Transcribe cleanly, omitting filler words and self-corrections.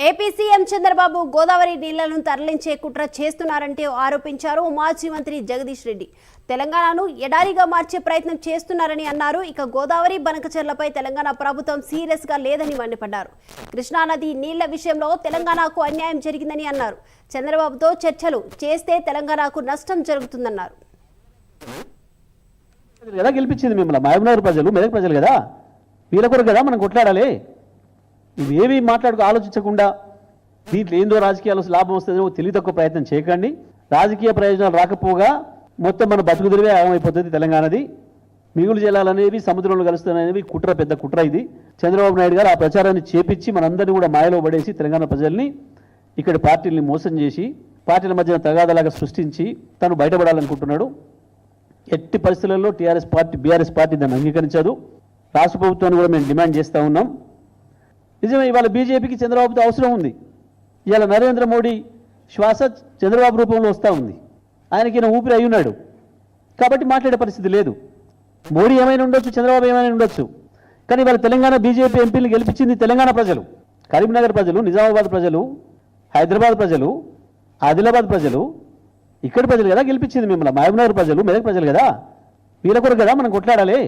AP CM Chandrababu Godavari నీళ్లను తరలించే కుట్ర చేస్తున్నారంటూ ఆరోపించారు మాజీ మంత్రి జగదీష్ రెడ్డి. తెలంగాణను ఎడారిగా మార్చే ప్రయత్నం చేస్తున్నారని అన్నారు. ఇక గోదావరి బనకచెర్లపై తెలంగాణ ప్రభుత్వం సీరియస్ గా లేదని మండిపడ్డారు. కృష్ణానది నీళ్ల విషయంలో తెలంగాణకు అన్యాయం జరిగిందని అన్నారు. చంద్రబాబుతో చర్చలు చేస్తే తెలంగాణకు నష్టం జరుగుతుందన్నారు. ఎలా గెలిపించింది మిమ్మల్ని? మహబూబ్నగర్ ప్రజలు, మెదక్ ప్రజలు కదా, వీళ్ళ కొరకు కదా మనం కొట్లాడాలి. ఇవేవి ఆలోచించకుండా దీంట్లో ఏందో రాజకీయాలు లాభం వస్తుందో తెలివి తక్కువ ప్రయత్నం చేయకండి. రాజకీయ ప్రయోజనాలు రాకపోగా మొత్తం మన బతుకుదిరివే ఆగమైపోతుంది. తెలంగాణది మిగులు జలాలనేవి సముద్రంలో కలుస్తున్నాయనేవి కుట్ర, పెద్ద కుట్ర ఇది. చంద్రబాబు నాయుడు గారు ఆ ప్రచారాన్ని చేపించి మనందరినీ కూడా మాయలో పడేసి తెలంగాణ ప్రజల్ని, ఇక్కడ పార్టీల్ని మోసం చేసి పార్టీల మధ్యన తగాదలాగా సృష్టించి తను బయటపడాలనుకుంటున్నాడు. ఎట్టి పరిస్థితులలో బీఆర్ఎస్ పార్టీ దాన్ని అంగీకరించదు. రాష్ట్ర ప్రభుత్వాన్ని కూడా మేము డిమాండ్ చేస్తూ ఉన్నాం. నిజమే, ఇవాళ బీజేపీకి చంద్రబాబుతో అవసరం ఉంది. ఇవాళ నరేంద్ర మోడీ శ్వాస చంద్రబాబు రూపంలో వస్తూ ఉంది. ఆయనకి ఊపిరి అయి ఉన్నాడు కాబట్టి మాట్లాడే పరిస్థితి లేదు. మోడీ ఏమైనా ఉండొచ్చు, చంద్రబాబు ఏమైనా ఉండొచ్చు, కానీ ఇవాళ తెలంగాణ బీజేపీ ఎంపీలు గెలిపించింది తెలంగాణ ప్రజలు, కరీంనగర్ ప్రజలు, నిజామాబాద్ ప్రజలు, హైదరాబాద్ ప్రజలు, ఆదిలాబాద్ ప్రజలు, ఇక్కడ ప్రజలు కదా గెలిపించింది మిమ్మల్ని. మహబూబ్నగర్ ప్రజలు, మెదక్ ప్రజలు కదా, వీళ్ళ కొరకు కదా మనం కొట్లాడాలి.